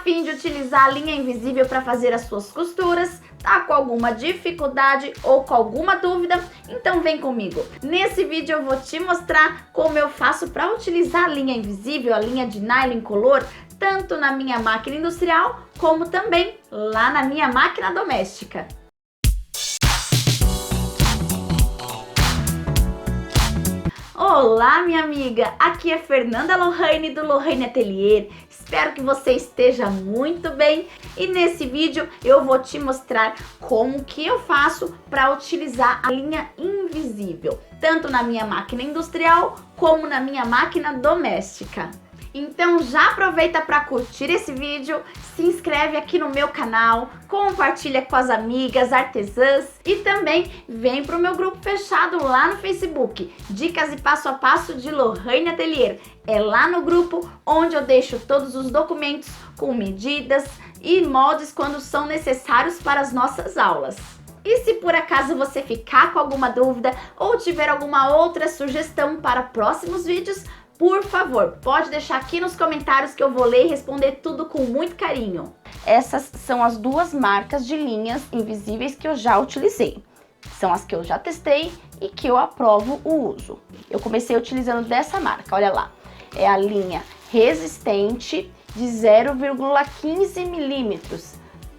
fim de utilizar a linha invisível para fazer as suas costuras? Tá com alguma dificuldade ou com alguma dúvida? Então vem comigo. Nesse vídeo eu vou te mostrar como eu faço para utilizar a linha invisível, a linha de nylon incolor, tanto na minha máquina industrial como também lá na minha máquina doméstica. Olá, minha amiga! Aqui é Fernanda Lohane do Lohane Atelier. Espero que você esteja muito bem e nesse vídeo eu vou te mostrar como que eu faço para utilizar a linha invisível, tanto na minha máquina industrial como na minha máquina doméstica. Então já aproveita para curtir esse vídeo, se inscreve aqui no meu canal, compartilha com as amigas artesãs e também vem para o meu grupo fechado lá no Facebook, Dicas e Passo a Passo de Lohane Atelier. É lá no grupo onde eu deixo todos os documentos com medidas e moldes quando são necessários para as nossas aulas. E se por acaso você ficar com alguma dúvida ou tiver alguma outra sugestão para próximos vídeos, por favor, pode deixar aqui nos comentários que eu vou ler e responder tudo com muito carinho. Essas são as duas marcas de linhas invisíveis que eu já utilizei. São as que eu já testei e que eu aprovo o uso. Eu comecei utilizando dessa marca, olha lá. É a linha resistente de 0,15 milímetros.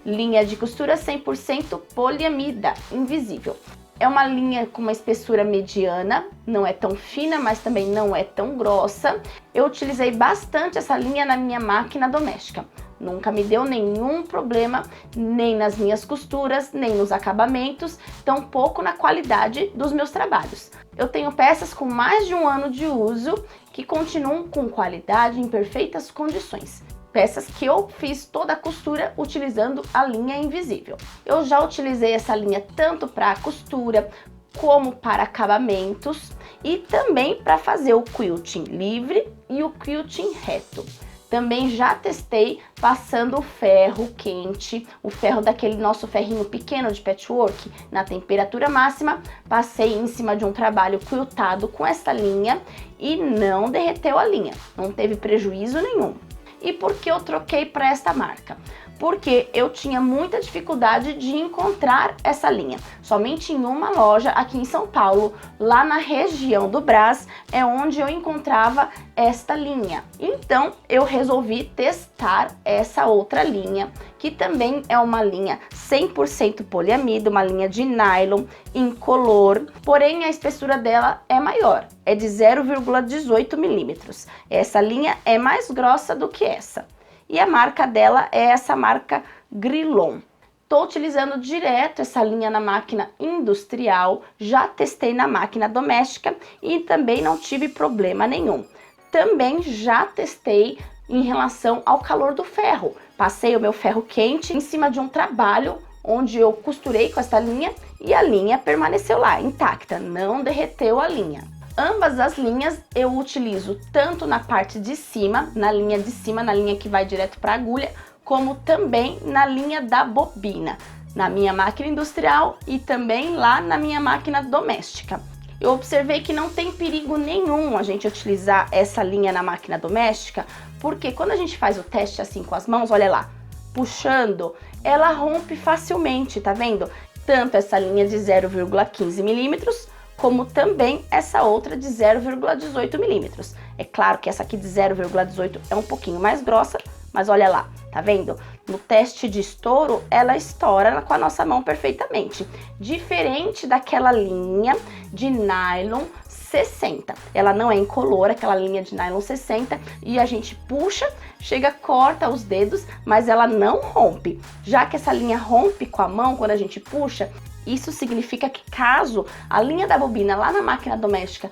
Linha de costura 100% poliamida, invisível. É uma linha com uma espessura mediana, não é tão fina, mas também não é tão grossa. Eu utilizei bastante essa linha na minha máquina doméstica. Nunca me deu nenhum problema, nem nas minhas costuras, nem nos acabamentos, tampouco na qualidade dos meus trabalhos. Eu tenho peças com mais de um ano de uso que continuam com qualidade em perfeitas condições. Peças que eu fiz toda a costura utilizando a linha invisível. Eu já utilizei essa linha tanto para costura como para acabamentos e também para fazer o quilting livre e o quilting reto. Também já testei passando o ferro quente, o ferro daquele nosso ferrinho pequeno de patchwork, na temperatura máxima. Passei em cima de um trabalho quiltado com essa linha e não derreteu a linha, não teve prejuízo nenhum. E por que eu troquei para esta marca? Porque eu tinha muita dificuldade de encontrar essa linha. Somente em uma loja aqui em São Paulo, lá na região do Brás, é onde eu encontrava esta linha. Então eu resolvi testar essa outra linha, que também é uma linha 100% poliamida, uma linha de nylon incolor, porém a espessura dela é maior, é de 0,18 milímetros. Essa linha é mais grossa do que essa. E a marca dela é essa marca Grillon. Estou utilizando direto essa linha na máquina industrial, já testei na máquina doméstica e também não tive problema nenhum. Também já testei em relação ao calor do ferro. Passei o meu ferro quente em cima de um trabalho onde eu costurei com essa linha e a linha permaneceu lá intacta, não derreteu a linha. Ambas as linhas eu utilizo tanto na parte de cima, na linha de cima, na linha que vai direto para a agulha, como também na linha da bobina, na minha máquina industrial e também lá na minha máquina doméstica. Eu observei que não tem perigo nenhum a gente utilizar essa linha na máquina doméstica, porque quando a gente faz o teste assim com as mãos, olha lá, puxando, ela rompe facilmente, tá vendo? Tanto essa linha de 0,15 milímetros, como também essa outra de 0,18 milímetros. É claro que essa aqui de 0,18 é um pouquinho mais grossa, mas olha lá, tá vendo? No teste de estouro, ela estoura com a nossa mão perfeitamente. Diferente daquela linha de nylon 60. Ela não é incolor, aquela linha de nylon 60, e a gente puxa, chega, corta os dedos, mas ela não rompe. Já que essa linha rompe com a mão quando a gente puxa, isso significa que caso a linha da bobina lá na máquina doméstica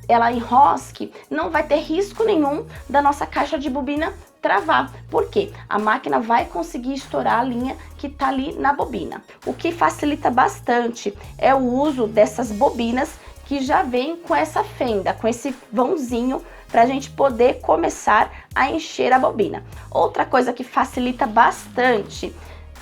ela enrosque, não vai ter risco nenhum da nossa caixa de bobina travar. Por quê? A máquina vai conseguir estourar a linha que tá ali na bobina. O que facilita bastante é o uso dessas bobinas que já vem com essa fenda, com esse vãozinho para a gente poder começar a encher a bobina. Outra coisa que facilita bastante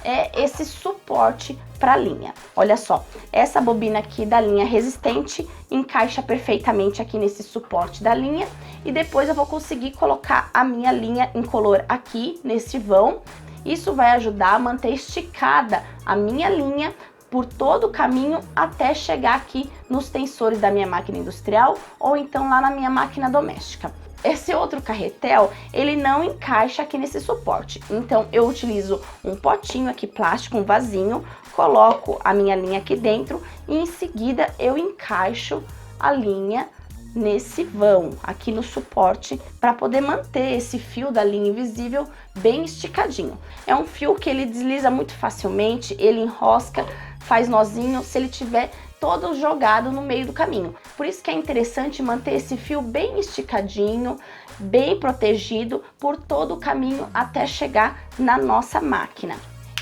é esse suporte para a linha. Olha só, essa bobina aqui da linha resistente encaixa perfeitamente aqui nesse suporte da linha e depois eu vou conseguir colocar a minha linha incolor aqui nesse vão. Isso vai ajudar a manter esticada a minha linha por todo o caminho até chegar aqui nos tensores da minha máquina industrial ou então lá na minha máquina doméstica. Esse outro carretel, ele não encaixa aqui nesse suporte, então eu utilizo um potinho aqui plástico, um vasinho, coloco a minha linha aqui dentro e em seguida eu encaixo a linha nesse vão, aqui no suporte, para poder manter esse fio da linha invisível bem esticadinho. É um fio que ele desliza muito facilmente, ele enrosca, faz nozinho se ele tiver todo jogado no meio do caminho. Por isso que é interessante manter esse fio bem esticadinho, bem protegido por todo o caminho até chegar na nossa máquina.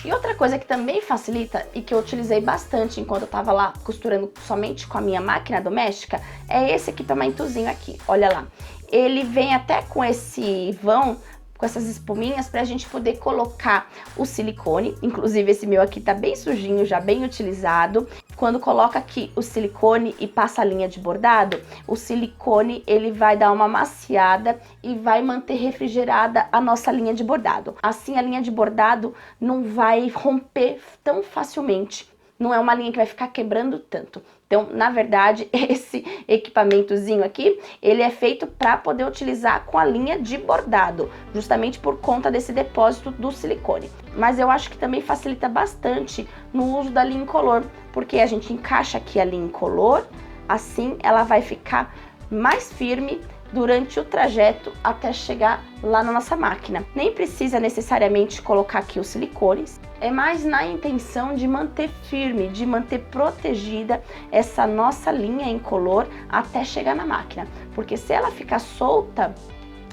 E outra coisa que também facilita e que eu utilizei bastante enquanto eu tava lá costurando somente com a minha máquina doméstica é esse equipamentozinho aqui, olha lá. Ele vem até com esse vão, com essas espuminhas pra gente poder colocar o silicone, inclusive esse meu aqui tá bem sujinho, já bem utilizado. Quando coloca aqui o silicone e passa a linha de bordado, o silicone ele vai dar uma maciada e vai manter refrigerada a nossa linha de bordado. Assim a linha de bordado não vai romper tão facilmente, não é uma linha que vai ficar quebrando tanto. Então, na verdade, esse equipamentozinho aqui, ele é feito para poder utilizar com a linha de bordado, justamente por conta desse depósito do silicone. Mas eu acho que também facilita bastante no uso da linha incolor, porque a gente encaixa aqui a linha incolor, assim ela vai ficar mais firme durante o trajeto até chegar lá na nossa máquina. Nem precisa necessariamente colocar aqui os silicones, é mais na intenção de manter firme, de manter protegida essa nossa linha incolor até chegar na máquina. Porque se ela ficar solta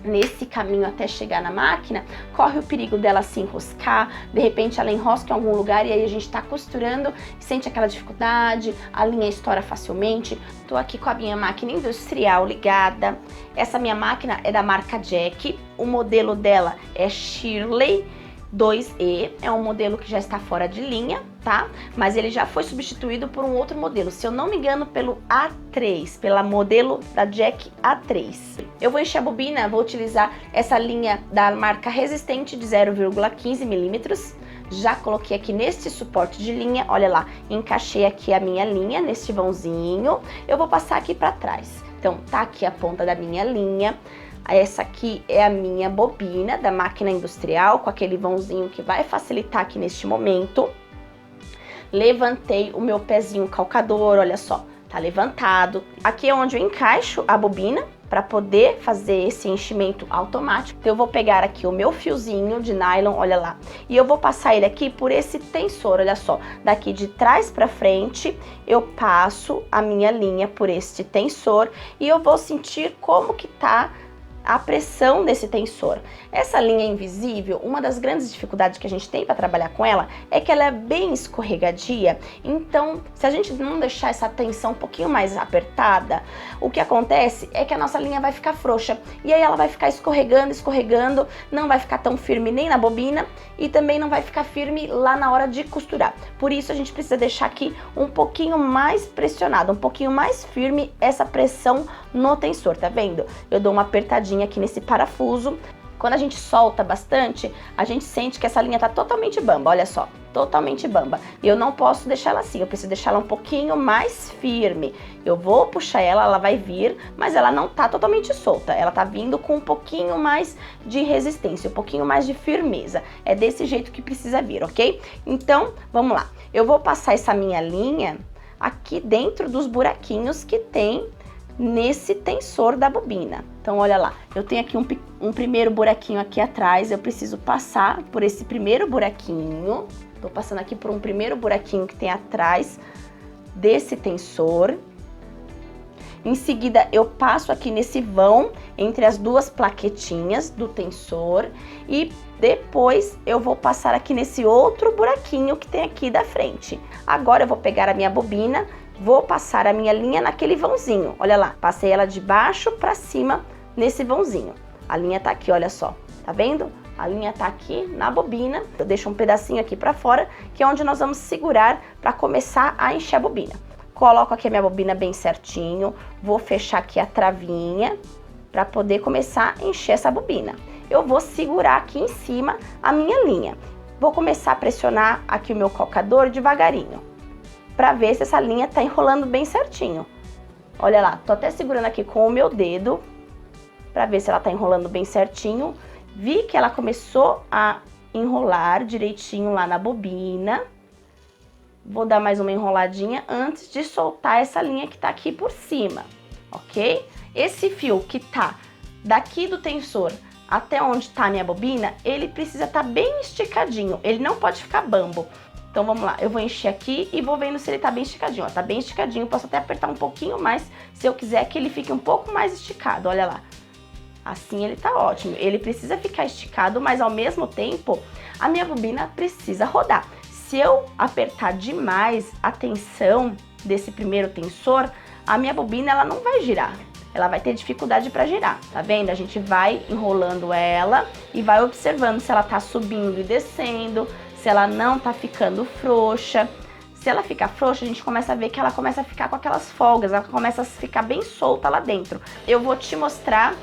nesse caminho até chegar na máquina, corre o perigo dela se enroscar, de repente ela enrosca em algum lugar e aí a gente tá costurando e sente aquela dificuldade, a linha estoura facilmente. Tô aqui com a minha máquina industrial ligada. Essa minha máquina é da marca Jack, o modelo dela é Shirley 2E, é um modelo que já está fora de linha, tá? Mas ele já foi substituído por um outro modelo, se eu não me engano, pelo A3, pela modelo da Jack A3. Eu vou encher a bobina, vou utilizar essa linha da marca resistente de 0,15 milímetros. Já coloquei aqui neste suporte de linha, olha lá, encaixei aqui a minha linha neste vãozinho. Eu vou passar aqui para trás. Então, tá aqui a ponta da minha linha. Essa aqui é a minha bobina da máquina industrial, com aquele vãozinho que vai facilitar aqui neste momento. Levantei o meu pezinho calcador, olha só, tá levantado. Aqui é onde eu encaixo a bobina para poder fazer esse enchimento automático. Então eu vou pegar aqui o meu fiozinho de nylon, olha lá, e eu vou passar ele aqui por esse tensor, olha só. Daqui de trás para frente, eu passo a minha linha por este tensor e eu vou sentir como que tá a pressão desse tensor. Essa linha invisível, uma das grandes dificuldades que a gente tem para trabalhar com ela é que ela é bem escorregadia, então se a gente não deixar essa tensão um pouquinho mais apertada, o que acontece é que a nossa linha vai ficar frouxa e aí ela vai ficar escorregando, escorregando, não vai ficar tão firme nem na bobina e também não vai ficar firme lá na hora de costurar. Por isso a gente precisa deixar aqui um pouquinho mais pressionado, um pouquinho mais firme essa pressão no tensor, tá vendo? Eu dou uma apertadinha aqui nesse parafuso. Quando a gente solta bastante, a gente sente que essa linha tá totalmente bamba, olha só, totalmente bamba. E eu não posso deixar ela assim, eu preciso deixar ela um pouquinho mais firme. Eu vou puxar ela, ela vai vir, mas ela não tá totalmente solta, ela tá vindo com um pouquinho mais de resistência, um pouquinho mais de firmeza. É desse jeito que precisa vir, ok? Então, vamos lá. Eu vou passar essa minha linha aqui dentro dos buraquinhos que tem nesse tensor da bobina. Então, olha lá, eu tenho aqui um primeiro buraquinho aqui atrás, eu preciso passar por esse primeiro buraquinho. Tô passando aqui por um primeiro buraquinho que tem atrás desse tensor. Em seguida, eu passo aqui nesse vão entre as duas plaquetinhas do tensor e depois eu vou passar aqui nesse outro buraquinho que tem aqui da frente. Agora eu vou pegar a minha bobina, vou passar a minha linha naquele vãozinho, olha lá, passei ela de baixo para cima nesse vãozinho. A linha tá aqui, olha só, tá vendo? a linha tá aqui na bobina. Eu deixo um pedacinho aqui pra fora, que é onde nós vamos segurar pra começar a encher a bobina. Coloco aqui a minha bobina bem certinho, vou fechar aqui a travinha pra poder começar a encher essa bobina. Eu vou segurar aqui em cima a minha linha. Vou começar a pressionar aqui o meu calcador devagarinho, pra ver se essa linha tá enrolando bem certinho. Olha lá, tô até segurando aqui com o meu dedo, pra ver se ela tá enrolando bem certinho. Vi que ela começou a enrolar direitinho lá na bobina. Vou dar mais uma enroladinha antes de soltar essa linha que tá aqui por cima, ok? Esse fio que tá daqui do tensor até onde tá a minha bobina, ele precisa estar bem esticadinho, ele não pode ficar bambo. Então vamos lá, eu vou encher aqui e vou vendo se ele tá bem esticadinho, ó, tá bem esticadinho, posso até apertar um pouquinho mais se eu quiser que ele fique um pouco mais esticado, olha lá. Assim ele tá ótimo, ele precisa ficar esticado, mas ao mesmo tempo a minha bobina precisa rodar. Se eu apertar demais a tensão desse primeiro tensor, a minha bobina ela não vai girar. Ela vai ter dificuldade para girar, tá vendo? A gente vai enrolando ela e vai observando se ela tá subindo e descendo, se ela não tá ficando frouxa. Se ela ficar frouxa, a gente começa a ver que ela começa a ficar com aquelas folgas, ela começa a ficar bem solta lá dentro. Eu vou te mostrar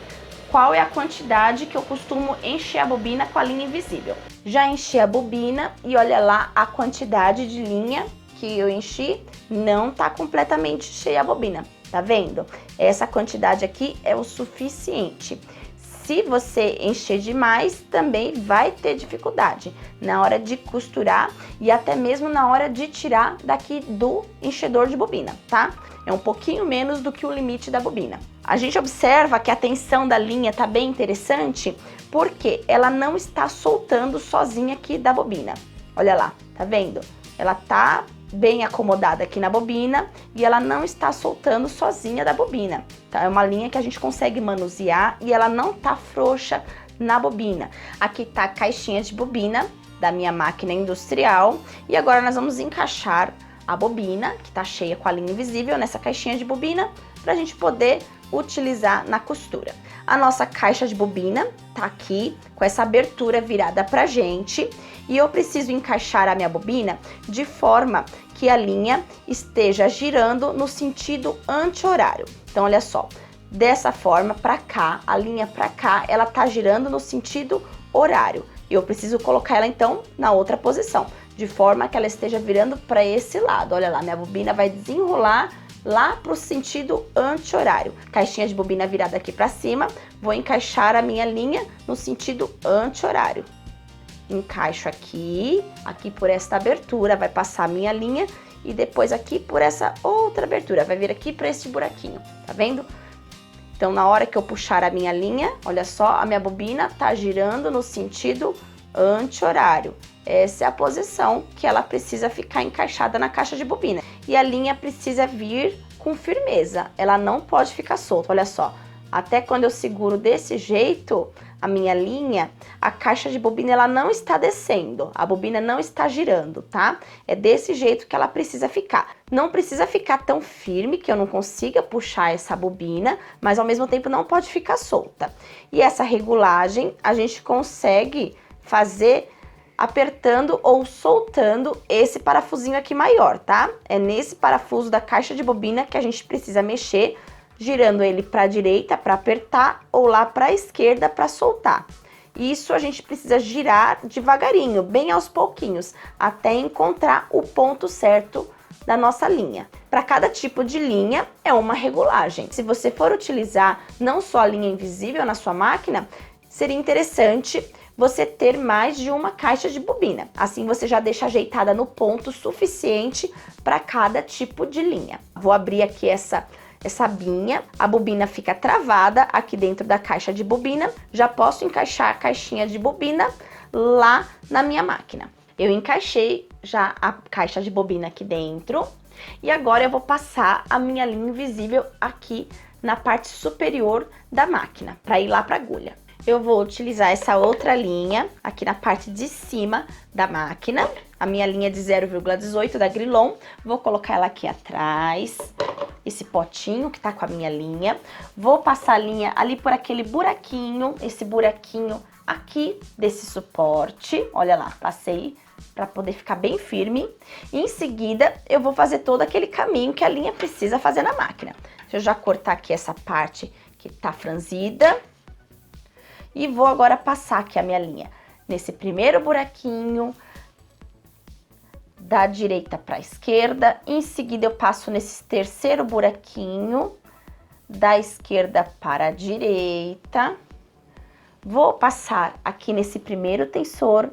qual é a quantidade que eu costumo encher a bobina com a linha invisível. Já enchi a bobina e olha lá a quantidade de linha que eu enchi, não tá completamente cheia a bobina. Tá vendo? Essa quantidade aqui é o suficiente. Se você encher demais, também vai ter dificuldade na hora de costurar e até mesmo na hora de tirar daqui do enchedor de bobina, tá? É um pouquinho menos do que o limite da bobina. A gente observa que a tensão da linha tá bem interessante porque ela não está soltando sozinha aqui da bobina. Olha lá, tá vendo? Ela tá bem acomodada aqui na bobina e ela não está soltando sozinha da bobina, tá? É uma linha que a gente consegue manusear e ela não tá frouxa na bobina. Aqui tá a caixinha de bobina da minha máquina industrial e agora nós vamos encaixar a bobina, que tá cheia com a linha invisível, nessa caixinha de bobina pra gente poder utilizar na costura. A nossa caixa de bobina tá aqui com essa abertura virada pra gente e eu preciso encaixar a minha bobina de forma que a linha esteja girando no sentido anti-horário. Então olha só, dessa forma pra cá, a linha pra cá, ela tá girando no sentido horário. E eu preciso colocar ela então na outra posição, de forma que ela esteja virando para esse lado. Olha lá, minha bobina vai desenrolar lá pro sentido anti-horário. Caixinha de bobina virada aqui para cima, vou encaixar a minha linha no sentido anti-horário. Encaixo aqui por esta abertura, vai passar a minha linha e depois aqui por essa outra abertura, vai vir aqui para esse buraquinho, tá vendo? Então, na hora que eu puxar a minha linha, olha só, a minha bobina tá girando no sentido anti-horário. Essa é a posição que ela precisa ficar encaixada na caixa de bobina. E a linha precisa vir com firmeza, ela não pode ficar solta, olha só. Até quando eu seguro desse jeito a minha linha, a caixa de bobina ela não está descendo, a bobina não está girando, tá? É desse jeito que ela precisa ficar. Não precisa ficar tão firme que eu não consiga puxar essa bobina, mas ao mesmo tempo não pode ficar solta. E essa regulagem a gente consegue fazer apertando ou soltando esse parafusinho aqui maior, tá? É nesse parafuso da caixa de bobina que a gente precisa mexer, girando ele para a direita para apertar ou lá para a esquerda para soltar. Isso a gente precisa girar devagarinho, bem aos pouquinhos, até encontrar o ponto certo da nossa linha. Para cada tipo de linha é uma regulagem. Se você for utilizar não só a linha invisível na sua máquina, seria interessante você ter mais de uma caixa de bobina. Assim você já deixa ajeitada no ponto suficiente para cada tipo de linha. Vou abrir aqui essa binha, a bobina fica travada aqui dentro da caixa de bobina, já posso encaixar a caixinha de bobina lá na minha máquina. Eu encaixei já a caixa de bobina aqui dentro e agora eu vou passar a minha linha invisível aqui na parte superior da máquina, para ir lá para a agulha. Eu vou utilizar essa outra linha aqui na parte de cima da máquina, a minha linha de 0,18 da Grilon, vou colocar ela aqui atrás, esse potinho que tá com a minha linha, vou passar a linha ali por aquele buraquinho, esse buraquinho aqui desse suporte, olha lá, passei para poder ficar bem firme. E em seguida, eu vou fazer todo aquele caminho que a linha precisa fazer na máquina. Deixa eu já cortar aqui essa parte que tá franzida. E vou agora passar aqui a minha linha nesse primeiro buraquinho, da direita para a esquerda. Em seguida, eu passo nesse terceiro buraquinho, da esquerda para a direita. Vou passar aqui nesse primeiro tensor.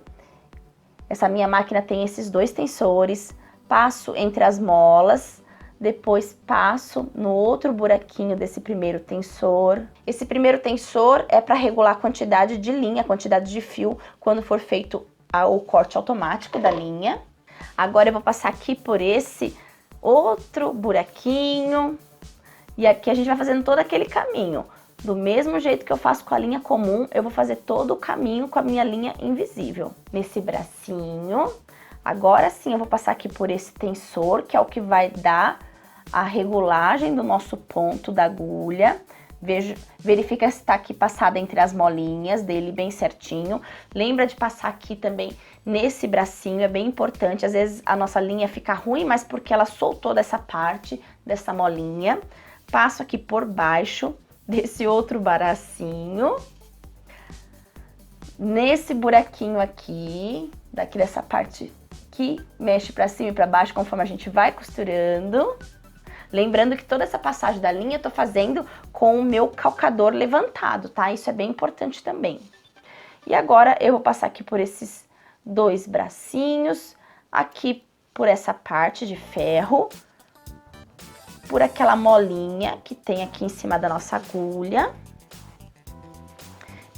Essa minha máquina tem esses dois tensores. Passo entre as molas, depois passo no outro buraquinho desse primeiro tensor. Esse primeiro tensor é para regular a quantidade de linha, a quantidade de fio, quando for feito o corte automático da linha. Agora eu vou passar aqui por esse outro buraquinho. E aqui a gente vai fazendo todo aquele caminho. Do mesmo jeito que eu faço com a linha comum, eu vou fazer todo o caminho com a minha linha invisível. Nesse bracinho. Agora sim eu vou passar aqui por esse tensor, que é o que vai dar a regulagem do nosso ponto da agulha. Verifica se está aqui passada entre as molinhas dele bem certinho. Lembra de passar aqui também nesse bracinho, é bem importante. Às vezes a nossa linha fica ruim, mas porque ela soltou dessa parte, dessa molinha. Passo aqui por baixo desse outro bracinho. Nesse buraquinho aqui, dessa parte que mexe para cima e para baixo conforme a gente vai costurando. Lembrando que toda essa passagem da linha eu tô fazendo com o meu calcador levantado, tá? Isso é bem importante também. E agora eu vou passar aqui por esses dois bracinhos, aqui por essa parte de ferro, por aquela molinha que tem aqui em cima da nossa agulha,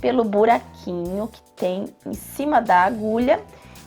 pelo buraquinho que tem em cima da agulha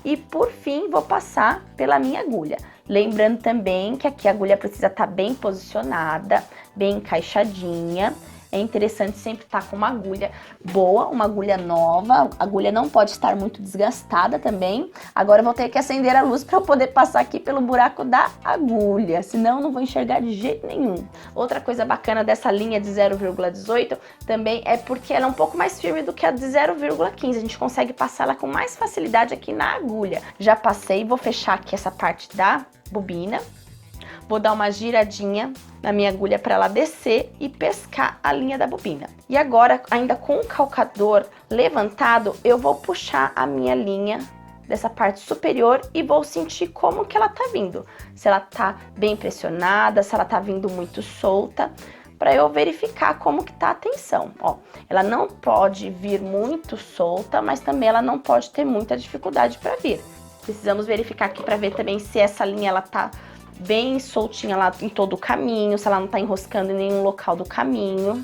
e por fim vou passar pela minha agulha. Lembrando também que aqui a agulha precisa estar bem posicionada, bem encaixadinha. É interessante sempre estar com uma agulha boa, uma agulha nova. A agulha não pode estar muito desgastada também. Agora eu vou ter que acender a luz para eu poder passar aqui pelo buraco da agulha, senão eu não vou enxergar de jeito nenhum. Outra coisa bacana dessa linha de 0,18 também é porque ela é um pouco mais firme do que a de 0,15. A gente consegue passar ela com mais facilidade aqui na agulha. Já passei, vou fechar aqui essa parte da bobina. Vou dar uma giradinha na minha agulha para ela descer e pescar a linha da bobina. E agora, ainda com o calcador levantado, eu vou puxar a minha linha dessa parte superior e vou sentir como que ela tá vindo. Se ela tá bem pressionada, se ela tá vindo muito solta, para eu verificar como que tá a tensão. Ó, ela não pode vir muito solta, mas também ela não pode ter muita dificuldade para vir. Precisamos verificar aqui para ver também se essa linha ela tá bem soltinha lá em todo o caminho, se ela não tá enroscando em nenhum local do caminho.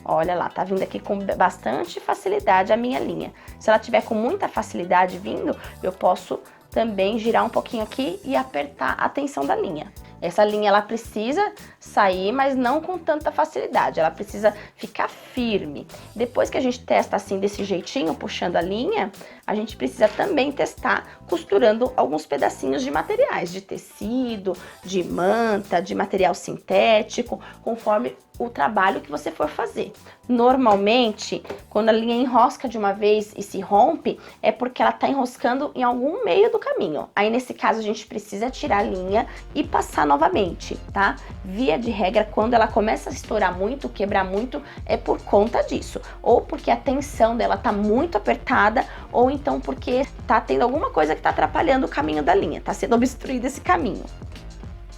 Olha lá, tá vindo aqui com bastante facilidade a minha linha. Se ela tiver com muita facilidade vindo, eu posso também girar um pouquinho aqui e apertar a tensão da linha. Essa linha ela precisa sair, mas não com tanta facilidade, ela precisa ficar firme. Depois que a gente testa assim desse jeitinho, puxando a linha, a gente precisa também testar costurando alguns pedacinhos de materiais, de tecido, de manta, de material sintético, conforme o trabalho que você for fazer. Normalmente, quando a linha enrosca de uma vez e se rompe, é porque ela tá enroscando em algum meio do caminho. Aí, nesse caso, a gente precisa tirar a linha e passar novamente, tá? Via de regra, quando ela começa a estourar muito, quebrar muito, é por conta disso. Ou porque a tensão dela tá muito apertada, ou então porque tá tendo alguma coisa que tá atrapalhando o caminho da linha, tá sendo obstruído esse caminho.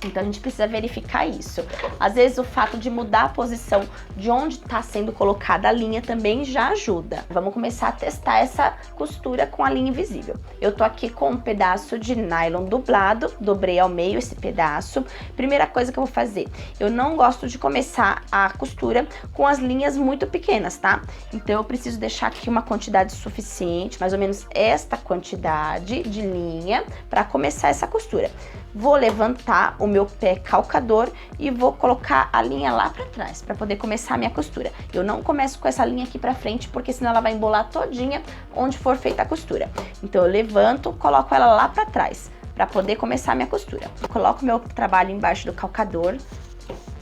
Então a gente precisa verificar isso. Às vezes o fato de mudar a posição de onde está sendo colocada a linha também já ajuda. Vamos começar a testar essa costura com a linha invisível. Eu tô aqui com um pedaço de nylon dublado, dobrei ao meio esse pedaço. Primeira coisa que eu vou fazer, eu não gosto de começar a costura com as linhas muito pequenas, tá? Então eu preciso deixar aqui uma quantidade suficiente, mais ou menos esta quantidade de linha para começar essa costura. Vou levantar o meu pé calcador e vou colocar a linha lá pra trás, pra poder começar a minha costura. Eu não começo com essa linha aqui pra frente, porque senão ela vai embolar todinha onde for feita a costura. Então eu levanto, coloco ela lá pra trás, pra poder começar a minha costura. Eu coloco meu trabalho embaixo do calcador,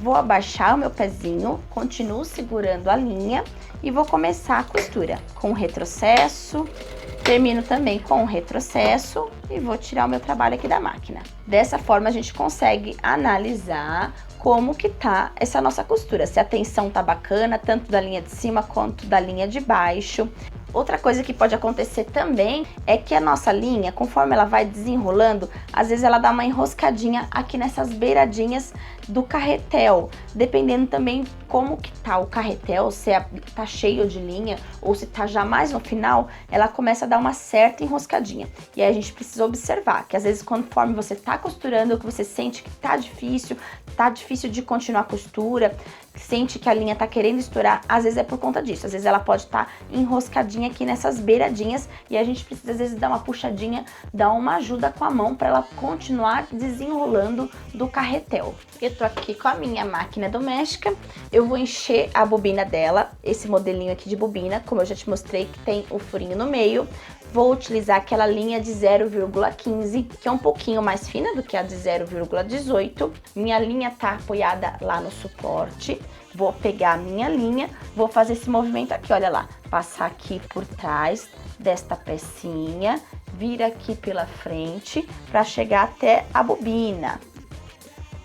Vou abaixar o meu pezinho, continuo segurando a linha e vou começar a costura com retrocesso. Termino também com retrocesso e vou tirar o meu trabalho aqui da máquina. Dessa forma a gente consegue analisar como que tá essa nossa costura, se a tensão tá bacana, tanto da linha de cima quanto da linha de baixo. Outra coisa que pode acontecer também é que a nossa linha, conforme ela vai desenrolando, às vezes ela dá uma enroscadinha aqui nessas beiradinhas do carretel, dependendo também como que tá o carretel, se tá cheio de linha ou se tá já mais no final, ela começa a dar uma certa enroscadinha. E aí a gente precisa observar que às vezes conforme você tá costurando, que você sente que tá difícil de continuar a costura, sente que a linha tá querendo estourar, às vezes é por conta disso, às vezes ela pode estar enroscadinha aqui nessas beiradinhas e a gente precisa às vezes dar uma puxadinha, dar uma ajuda com a mão para ela continuar desenrolando do carretel. Eu tô aqui com a minha máquina doméstica, eu vou encher a bobina dela, esse modelinho aqui de bobina, como eu já te mostrei, que tem o furinho no meio. Vou utilizar aquela linha de 0,15, que é um pouquinho mais fina do que a de 0,18. Minha linha tá apoiada lá no suporte. Vou pegar a minha linha, vou fazer esse movimento aqui, olha lá. Passar aqui por trás desta pecinha, vir aqui pela frente para chegar até a bobina.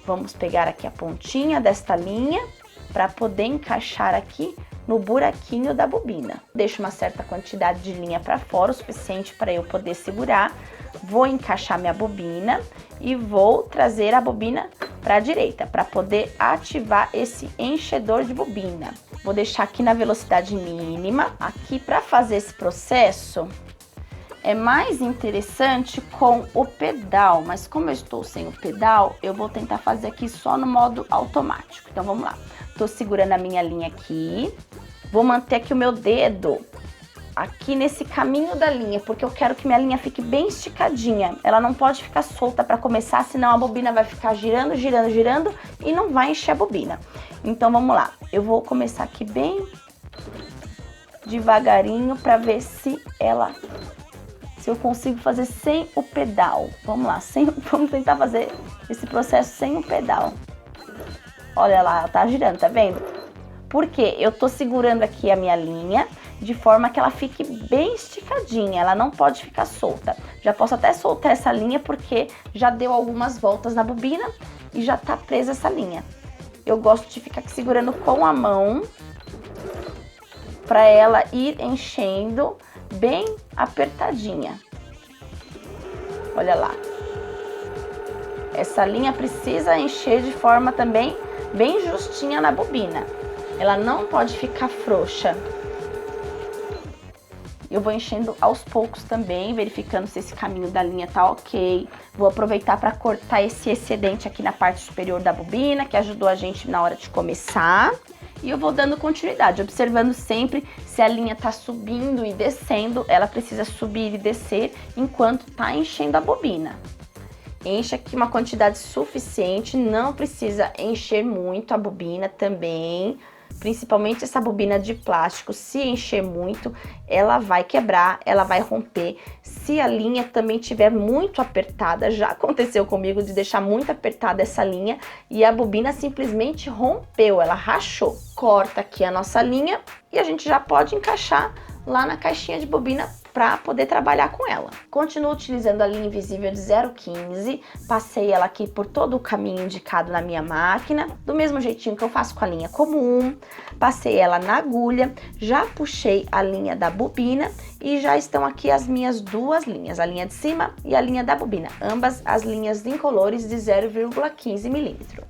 Vamos pegar aqui a pontinha desta linha para poder encaixar aqui no buraquinho da bobina. Deixo uma certa quantidade de linha para fora, o suficiente para eu poder segurar. Vou encaixar minha bobina e vou trazer a bobina para a direita, para poder ativar esse enchedor de bobina. Vou deixar aqui na velocidade mínima. Aqui para fazer esse processo é mais interessante com o pedal, mas como eu estou sem o pedal, eu vou tentar fazer aqui só no modo automático. Então vamos lá. Tô segurando a minha linha aqui, vou manter aqui o meu dedo aqui nesse caminho da linha, porque eu quero que minha linha fique bem esticadinha. Ela não pode ficar solta para começar, senão a bobina vai ficar girando, girando, girando e não vai encher a bobina. Então vamos lá, eu vou começar aqui bem devagarinho para ver se eu consigo fazer sem o pedal. Vamos lá, vamos tentar fazer esse processo sem o pedal. Olha lá, ela tá girando, tá vendo? Porque eu tô segurando aqui a minha linha de forma que ela fique bem esticadinha, ela não pode ficar solta. Já posso até soltar essa linha porque já deu algumas voltas na bobina e já tá presa essa linha. Eu gosto de ficar aqui segurando com a mão para ela ir enchendo bem apertadinha. Olha lá. Essa linha precisa encher de forma também bem justinha na bobina. Ela não pode ficar frouxa. Eu vou enchendo aos poucos também, verificando se esse caminho da linha tá ok. Vou aproveitar para cortar esse excedente aqui na parte superior da bobina, que ajudou a gente na hora de começar. E eu vou dando continuidade, observando sempre se a linha tá subindo e descendo. Ela precisa subir e descer enquanto tá enchendo a bobina. Enche aqui uma quantidade suficiente, não precisa encher muito a bobina também, principalmente essa bobina de plástico. Se encher muito, ela vai quebrar, ela vai romper. Se a linha também estiver muito apertada, já aconteceu comigo de deixar muito apertada essa linha e a bobina simplesmente rompeu, ela rachou. Corta aqui a nossa linha e a gente já pode encaixar lá na caixinha de bobina para poder trabalhar com ela. Continuo utilizando a linha invisível de 0,15, passei ela aqui por todo o caminho indicado na minha máquina, do mesmo jeitinho que eu faço com a linha comum, passei ela na agulha, já puxei a linha da bobina e já estão aqui as minhas duas linhas, a linha de cima e a linha da bobina, ambas as linhas incolores de 0,15 milímetro.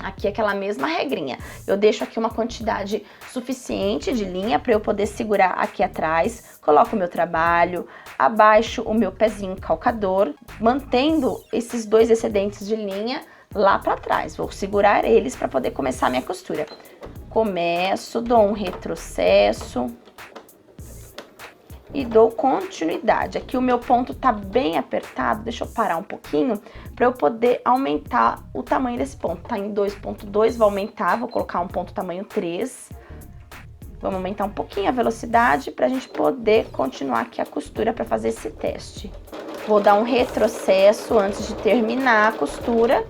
Aqui é aquela mesma regrinha, eu deixo aqui uma quantidade suficiente de linha para eu poder segurar aqui atrás, coloco o meu trabalho, abaixo o meu pezinho calcador, mantendo esses dois excedentes de linha lá para trás, vou segurar eles para poder começar a minha costura. Começo, dou um retrocesso e dou continuidade. Aqui o meu ponto tá bem apertado, deixa eu parar um pouquinho para eu poder aumentar o tamanho desse ponto. Tá em 2,2, vou aumentar, vou colocar um ponto tamanho 3. Vamos aumentar um pouquinho a velocidade para a gente poder continuar aqui a costura para fazer esse teste. Vou dar um retrocesso antes de terminar a costura,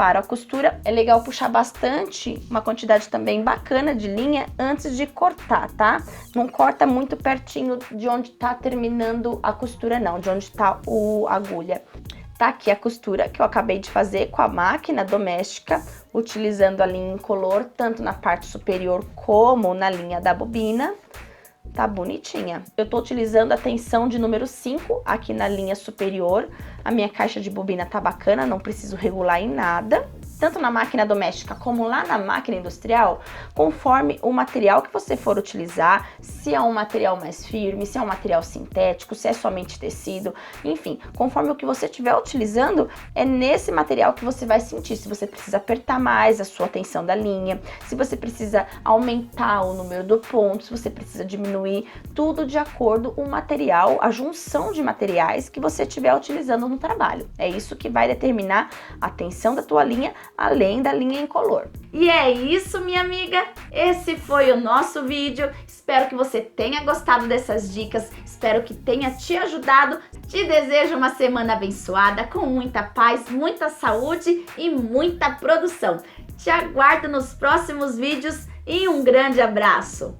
preparo a costura, é legal puxar bastante, uma quantidade também bacana de linha antes de cortar, tá? Não corta muito pertinho de onde tá terminando a costura não, de onde tá a agulha. Tá aqui a costura que eu acabei de fazer com a máquina doméstica, utilizando a linha incolor, tanto na parte superior como na linha da bobina. Tá bonitinha. Eu tô utilizando a tensão de número 5 aqui na linha superior. A minha caixa de bobina tá bacana, não preciso regular em nada. Tanto na máquina doméstica como lá na máquina industrial, conforme o material que você for utilizar, se é um material mais firme, se é um material sintético, se é somente tecido, enfim, conforme o que você estiver utilizando, é nesse material que você vai sentir se você precisa apertar mais a sua tensão da linha, se você precisa aumentar o número do ponto, se você precisa diminuir, tudo de acordo com o material, a junção de materiais que você estiver utilizando no trabalho. É isso que vai determinar a tensão da tua linha, além da linha incolor. E é isso, minha amiga, esse foi o nosso vídeo. Espero que você tenha gostado dessas dicas, espero que tenha te ajudado. Te desejo uma semana abençoada, com muita paz, muita saúde e muita produção. Te aguardo nos próximos vídeos e um grande abraço!